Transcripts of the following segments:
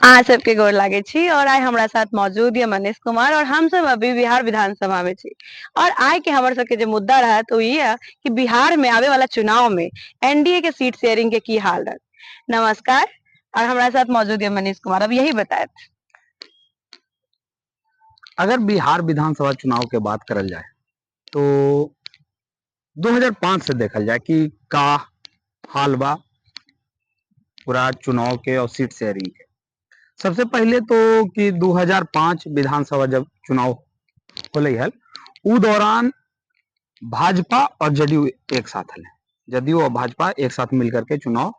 अहाँ सबके गोर लागे छी और आइ हमरा साथ मौजूद ये मनीष कुमार और हम सब अभी बिहार विधानसभा में छी। और आइ के हमर सबके जो मुद्दा रहा तो ये है कि बिहार में आवे वाला चुनाव में एनडीए के सीट शेयरिंग के की हाल रहा। नमस्कार। और हमारा साथ मौजूद है मनीष कुमार, अब यही बताए। अगर बिहार विधानसभा चुनाव के बात करल जाए तो 2005 से देखल जाए कि का हाल बा पूरा चुनाव के और सीट शेयरिंग के। सबसे पहले तो कि 2005 विधानसभा जब चुनाव होले हल उ दौरान भाजपा और जदयू एक साथ हल, जदयू और भाजपा एक साथ मिलकर के चुनाव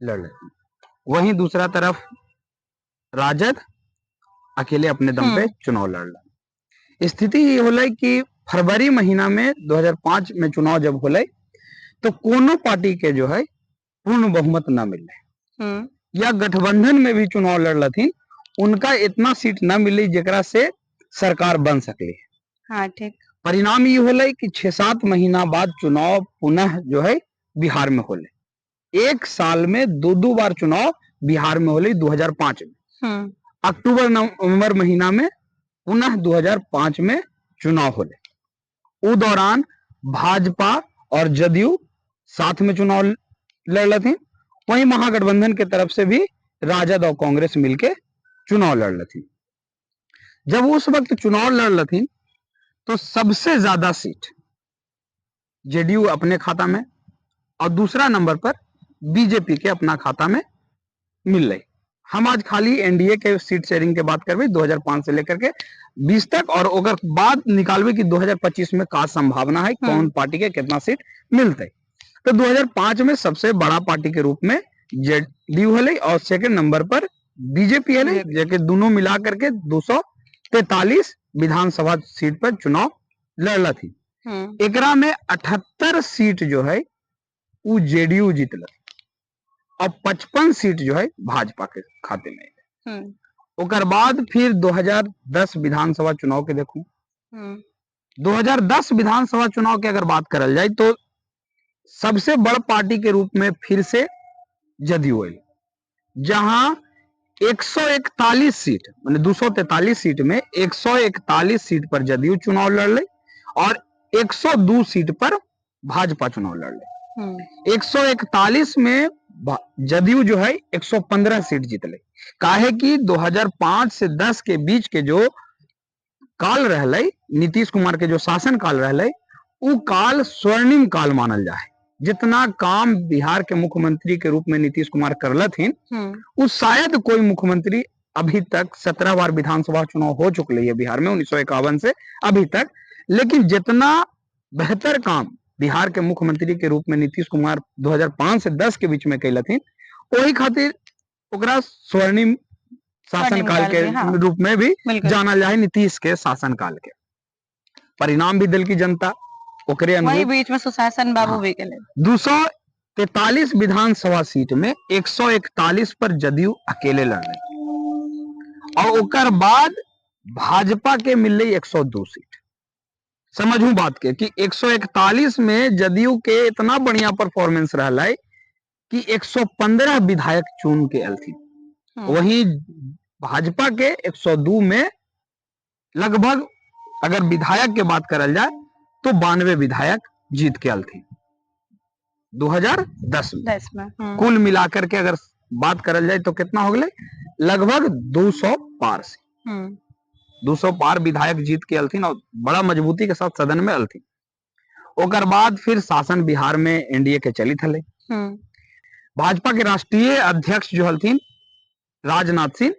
लड़ रहे। वहीं दूसरा तरफ राजद अकेले अपने दम पे चुनाव लड़ रहा। स्थिति ये होले कि फरवरी महीना में 2005 में चुनाव जब होले तो कोनो पार्टी के जो है पूर्ण बहुमत न मिले या गठबंधन में भी चुनाव लड़ रही उनका इतना सीट न मिली जेकरा से सरकार बन सकली। हाँ ठीक। परिणाम ये होले कि 6-7 महीना बाद चुनाव पुनः जो है बिहार में होले। एक साल में 2 बार चुनाव बिहार में होले 2005 में। अक्टूबर नवंबर महीना में पुनः 2005 में चुनाव होले। उस दौरान भाजपा और जदयू साथ में चुनाव लड़ रही थी। वहीं महागठबंधन की तरफ से भी राजद और कांग्रेस मिलके चुनाव लड़ रही थी। जब उस वक्त चुनाव लड़ रही थी तो सबसे ज्यादा सीट जेडीयू अपने खाता में और दूसरा नंबर पर बीजेपी के अपना खाता में मिल रही। हम आज खाली एनडीए के सीट शेयरिंग के बात करबे 2005 से लेकर के 20 तक और ओकर बाद निकालबे कि 2025 में का संभावना है, कौन पार्टी के कितना सीट मिलते। तो 2005 में सबसे बड़ा पार्टी के रूप में जेडीयू हले और सेकंड नंबर पर बीजेपी हले, जेके दोनों मिला करके 243 विधानसभा सीट पर चुनाव लड़ रही थी। एकरा में 78 सीट जो है वो जेडीयू जीतल और 55 सीट जो है भाजपा के खाते में। ओकर बाद फिर 2010 विधानसभा चुनाव के देखू। 2010 विधानसभा चुनाव की अगर बात करल जाए तो सबसे बड़ पार्टी के रूप में फिर से जदयू आई, जहां 141 सीट माने 243 सीट में 141 सीट पर जदयू चुनाव लड़ ले और 102 सीट पर भाजपा चुनाव लड़ ले। 141 में जदयू जो है 115 सीट जीत ले। काहे कि 2005 से 10 के बीच के जो काल रहले, नीतीश कुमार के जो शासन काल रहले, उ काल स्वर्णिम काल मानल जाए। जितना काम बिहार के मुख्यमंत्री के रूप में नीतीश कुमार करलथिन उस शायद कोई मुख्यमंत्री अभी तक 17 बार विधानसभा चुनाव हो चुके है बिहार में 1951 से अभी तक। लेकिन जितना बेहतर काम बिहार के मुख्यमंत्री के रूप में नीतीश कुमार 2005 से 10 के बीच में कैलथिन, वही खातिर ओकरा स्वर्णिम शासन काल के रूप में भी जाना जाए नीतीश के शासन काल के। परिणाम भी दिल की जनता ओकरे वही बीच में सुशासन बाबू भी के 243 विधानसभा सीट में 141 पर जदयू अकेले लड़ रहे और ओकर बाद भाजपा के मिल रही 102 सीट। समझू बात के कि 141 में जदयू के इतना बढ़िया परफॉर्मेंस रहा है कि 115 विधायक चुन के अलथिन। वहीं भाजपा के 102 में लगभग अगर विधायक के बात करल जाए तो 92 विधायक जीत के अलथिन 2010 में। कुल मिलाकर के अगर बात करल जाए तो कितना हो गए, लगभग 200 पार से 200 पार विधायक जीत के अलथिन और बड़ा मजबूती के साथ सदन में अलथिन। ओकर बाद फिर शासन बिहार में एनडीए के चली थले। भाजपा के राष्ट्रीय अध्यक्ष जो हलथिन राजनाथ सिंह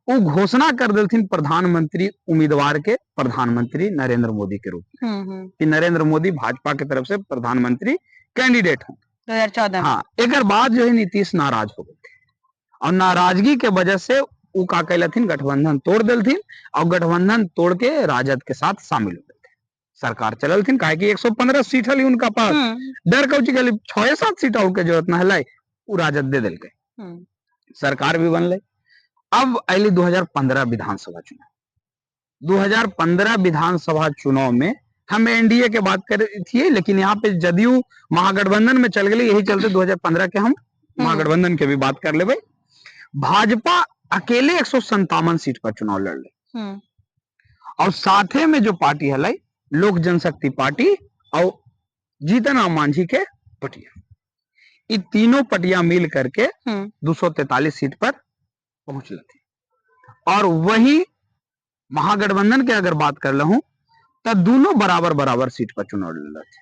वो घोषणा कर दिलथिन प्रधानमंत्री उम्मीदवार के प्रधानमंत्री नरेंद्र मोदी के रूप में कि नरेंद्र मोदी भाजपा की तरफ से प्रधानमंत्री कैंडिडेट हैं 2014। हाँ, एक बाद जो है नीतीश नाराज हो गए थे और नाराजगी के वजह से वो का कहलथिन गठबंधन तोड़ दिलथिन और गठबंधन तोड़ के राजद के साथ शामिल हो गए थे। सरकार चलथिन काहे कि 115 सीट हली उनका पास, डर कौची गली 6-7 सीट के जरूरत न है वो राजद दे दिल गए, सरकार भी बनले। अब अली 2015 विधानसभा चुनाव। 2015 विधानसभा चुनाव में हम एनडीए के बात कर रही थी लेकिन यहाँ पे जदयू महागठबंधन में चल गई, यही चलते 2015 के हम महागठबंधन के भी बात कर ले। भाजपा अकेले 157 सीट पर चुनाव लड़ ले। और साथे में जो पार्टी है लोक जनशक्ति पार्टी और जीतन राम मांझी के पटिया, ये तीनों पटिया मिल करके 243 सीट पर पहुंच थी। और वही महागठबंधन के अगर बात कर लूं तो दोनों बराबर बराबर सीट पर चुनाव लड़ रहे थे।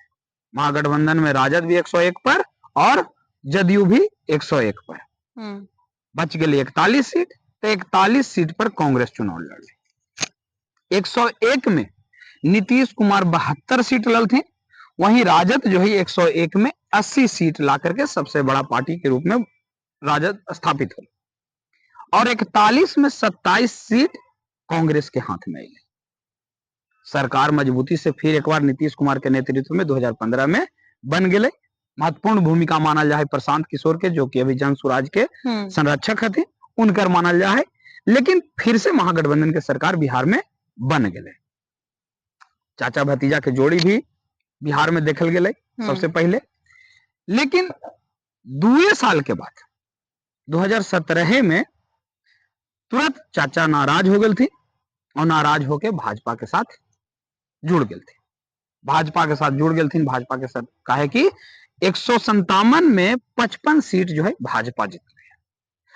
महागठबंधन में राजद भी 101 पर और जदयू भी 101 पर। बच गई 41 सीट, तो 41 सीट पर कांग्रेस चुनाव लड़ रही। 101 में नीतीश कुमार 72 सीट लड़ थे, वहीं राजद जो है 101 में 80 सीट ला करके सबसे बड़ा पार्टी के रूप में राजद स्थापित हो। और 41 में 27 सीट कांग्रेस के हाथ में आई। सरकार मजबूती से फिर एक बार नीतीश कुमार के नेतृत्व में 2015 में बन गए। महत्वपूर्ण भूमिका मानल जाए प्रशांत किशोर के, जो कि अभी जन स्वराज के संरक्षक थे, उनकर मानल जाए। लेकिन फिर से महागठबंधन के सरकार बिहार में बन गए। चाचा भतीजा के जोड़ी भी बिहार में देखल गए सबसे पहले। लेकिन 2 साल के बाद 2017 में तुरंत चाचा नाराज हो गए थे और नाराज होके भाजपा के साथ जुड़ गए थे। भाजपा के साथ जुड़ गए थे। भाजपा के साथ कहे कि 157 में 55 सीट जो है भाजपा जीत गई।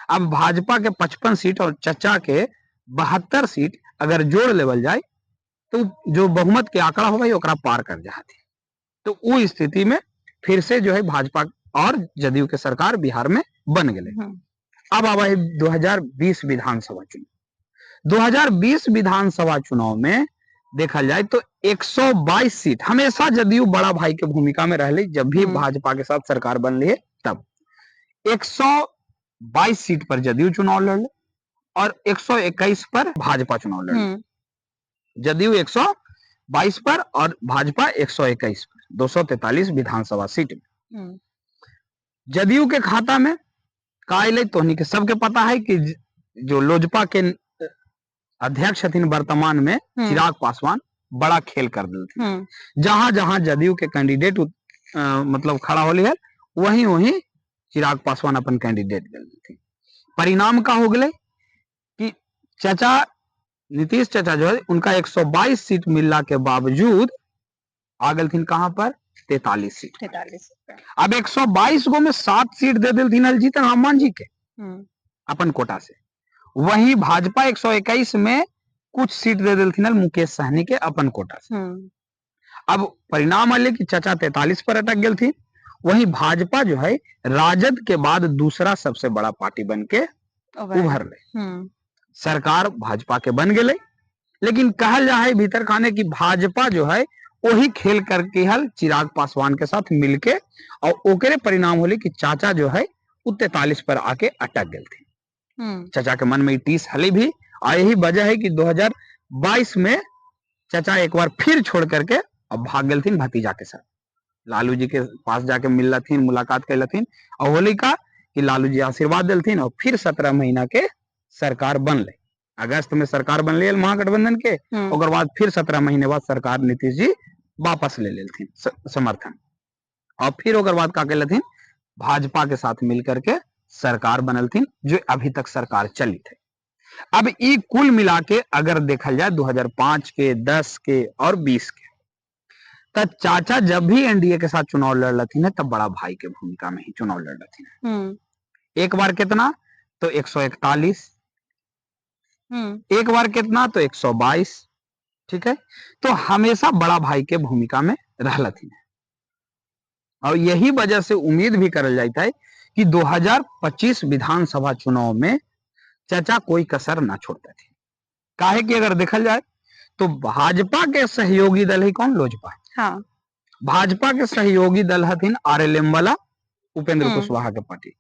अब भाजपा के 55 सीट और चचा के 72 सीट अगर जोड़ लेवल जाए तो जो बहुमत के आंकड़ा होगा ओकरा पार कर जाती। तो वो स्थिति में फिर से जो है भाजपा और जदयू के सरकार बिहार में बन गए। अब आवा है 2020 विधानसभा चुनाव। 2020 विधानसभा चुनाव में देखा जाए तो 122 सीट हमेशा जदयू बड़ा भाई के भूमिका में रह जब भी भाजपा के साथ सरकार बन रही है। तब 122 सीट पर जदयू चुनाव लड़ ले और 121 पर भाजपा चुनाव लड़ ले। जदयू 122 पर और भाजपा 121 पर, 243 विधानसभा सीट में। जदयू के खाता में कायले तोहनी के सबके पता है कि जो लोजपा के अध्यक्ष थे वर्तमान में चिराग पासवान बड़ा खेल कर दिए। जहां जहां जदयू के कैंडिडेट मतलब खड़ा होली है वहीं वहीं चिराग पासवान अपन कैंडिडेट कर थे। परिणाम का हो गए कि चाचा नीतीश चाचा जो है उनका 122 सीट मिलने के बावजूद आ गए थे कहां पर 43 सीट। 43। अब 122 गो में 7 सीट दे दिल थी जीतन राम मांझी के अपन कोटा से। वहीं भाजपा 121 में कुछ सीट दे दिल थी मुकेश सहनी के अपन कोटा से। अब परिणाम आले कि चाचा 43 पर अटक गई थी। वहीं भाजपा जो है राजद के बाद दूसरा सबसे बड़ा पार्टी बन के उभर ले। सरकार भाजपा के बन गए। लेकिन कहल जाए भीतर खाने की भाजपा जो है वही खेल करके हल चिराग पासवान के साथ मिलके और ओकरे परिणाम होले कि चाचा जो है 43 पर आके अटक गए थे। चाचा के मन में 30 हली भी और यही वजह है कि 2022 में चाचा एक बार फिर छोड़ करके अब भाग गए थे भतीजा के साथ। लालू जी के पास जाके मिल लथिन, मुलाकात कर लथिन और होली का कि लालू जी आशीर्वाद दिलथिन और फिर 17 महीना के सरकार बन ले। अगस्त में सरकार बन ले महागठबंधन के, और बाद फिर 17 महीने बाद सरकार नीतीश जी वापस ले लेथिन समर्थन और फिर ओकर बाद का केलथिन भाजपा के साथ मिलकर के सरकार बनलथिन जो अभी तक सरकार चली थे। अब ये कुल मिला के अगर देखा जाए 2005 के 10 के और 20 के तब चाचा जब भी एनडीए के साथ चुनाव लड़ रही है तब बड़ा भाई के भूमिका में ही चुनाव लड़ रही है। एक बार कितना तो 141, एक बार कितना तो 122। ठीक है, तो हमेशा बड़ा भाई के भूमिका में रहलथिन और यही वजह से उम्मीद भी करल जाता है कि 2025 विधानसभा चुनाव में चाचा कोई कसर ना छोड़ते थे। काहे कि अगर देखल जाए तो भाजपा के सहयोगी दल है कौन लोजपा। हाँ। भाजपा के सहयोगी दल हथिन आरएलएम वाला उपेंद्र कुशवाहा के पार्टी।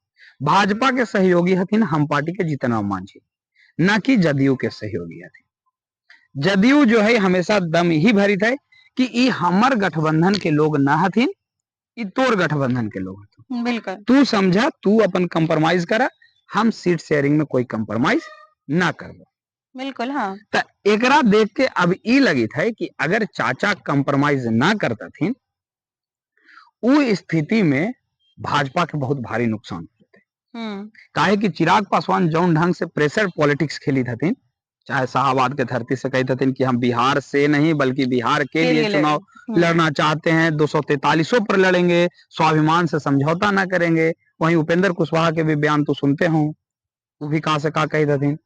भाजपा के सहयोगी हथिन हम पार्टी के जीतन राम मांझी, न कि जदयू के सहयोगी हथिन। जदयू जो है हमेशा दम ही भरी थे कि ई हमर गठबंधन के लोग न हथिन, ई तोर गठबंधन के लोग हथिन। बिल्कुल तू समझा, तू अपन कंप्रोमाइज करा, हम सीट शेयरिंग में कोई कंप्रोमाइज ना करबो। बिल्कुल हाँ। तो एकरा देख के अब ई लगी था कि अगर चाचा कंप्रोमाइज ना करता थी उस स्थिति में भाजपा के बहुत भारी नुकसान होते। काहे कि चिराग पासवान जौन ढंग से प्रेशर पॉलिटिक्स खेली थथिन, चाहे शाहबाद के धरती से कही थथिन कि हम बिहार से नहीं बल्कि बिहार के लिए चुनाव लड़ना चाहते हैं, 243 पर लड़ेंगे, स्वाभिमान से समझौता ना करेंगे। वहीं उपेंद्र कुशवाहा के भी बयान तो सुनते हो, वो भी कहां से कहा कही थथिन,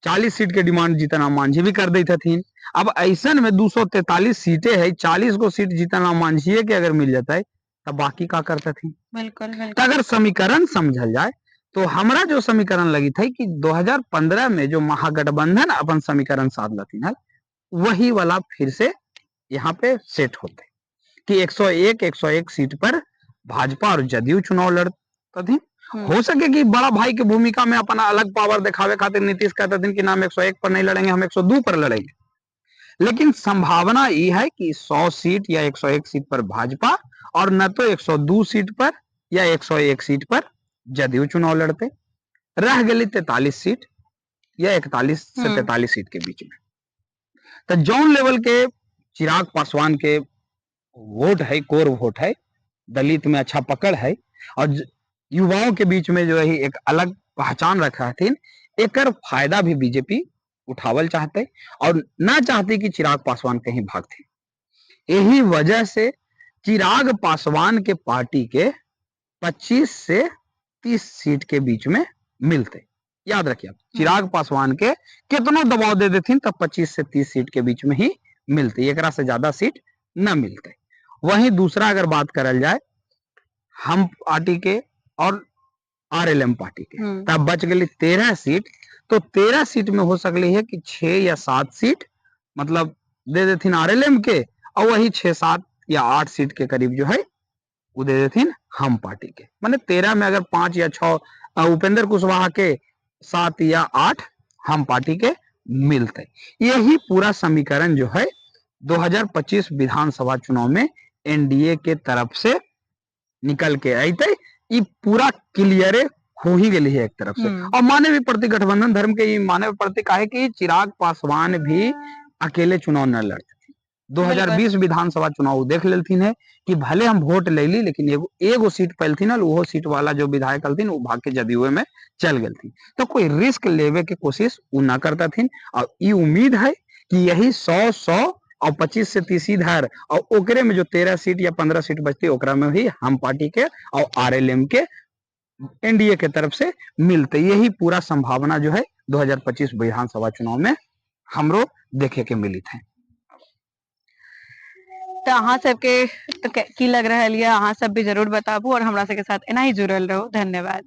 40 सीट के डिमांड जीतन राम मांझी भी कर दी थथिन। अब ऐसा में 243 सीटें है, 40 को सीट जीतन राम मांझी के अगर मिल जाता है तब बाकी का करते थे। बिल्कुल, बिल्कुल। तो अगर समीकरण समझल जाए तो हमारा जो समीकरण लगी थी कि 2015 में जो महागठबंधन अपन समीकरण साध लती है वही वाला फिर से यहाँ पे सेट होते कि 101 सीट पर भाजपा और जदयू चुनाव लड़ता थी। हो सके कि बड़ा भाई की भूमिका में अपना अलग पावर दिखावे खातिर नीतीश कहते थे कि ना हम 101 पर नहीं लड़ेंगे, हम 102 पर लड़ेंगे। लेकिन संभावना ये है कि 100 सीट या 101 सीट पर भाजपा और न तो 102 सीट पर या 101 सीट पर जदयू चुनाव लड़ते। रह गई 43 सीट या 41 से 43 सीट के बीच में। तो जौन लेवल के चिराग पासवान के वोट है, कोर वोट है, दलित में अच्छा पकड़ है और युवाओं के बीच में जो है एक अलग पहचान रखा थी, एक फायदा भी बीजेपी उठावल चाहते और ना चाहती कि चिराग पासवान कहीं भागते। यही वजह से चिराग पासवान के पार्टी के 25 से 30 सीट के बीच में मिलते। याद रखिए, चिराग पासवान के कितनो दबाव दे देते तब 25 से 30 सीट के बीच में ही मिलते, एक से ज्यादा सीट न मिलते। वहीं दूसरा अगर बात करल जाए हम पार्टी के और आरएलएम पार्टी के, तब बच गई 13 सीट। तो 13 सीट में हो सकली है कि 6 या 7 सीट मतलब दे देथिन आरएलएम के और वही 6, 7 या 8 सीट के करीब जो है वो दे देथिन हम पार्टी के। माने 13 में अगर 5 या 6 उपेंद्र कुशवाहा के, 7 या 8 हम पार्टी के मिलते। यही पूरा समीकरण जो है 2025 विधानसभा चुनाव में एनडीए के तरफ से निकल के आते। ये पूरा क्लियर हो ही गई है एक तरफ से। और मानवीय प्रति गठबंधन धर्म के मानव प्रति काहे कि चिराग पासवान भी अकेले चुनाव न लड़ते। 2020 विधानसभा चुनाव देख लेथिन है कि भले हम वोट ले ली लेकिन एगो सीट पैलथिन, वो सीट वाला जो विधायक हलथिन वो भाग के जदयू में चल गई। तो कोई रिस्क लेवे के कोशिश वो ना करता थी। और ये उम्मीद है कि यही 100 और 25 से 30 इधर और ओकरे में जो 13 सीट या 15 सीट बचती ओकरा में ही हम पार्टी के और आरएलएम के एनडीए के तरफ से मिलते। यही पूरा संभावना जो है 2025 विधानसभा चुनाव में हमरो देखे के मिली थे। तो अहाँ सबके तो की लग रहा है, अहाँ सब भी जरूर बताबू और हमरा सबके साथ एना ही जुड़ल रहो। धन्यवाद।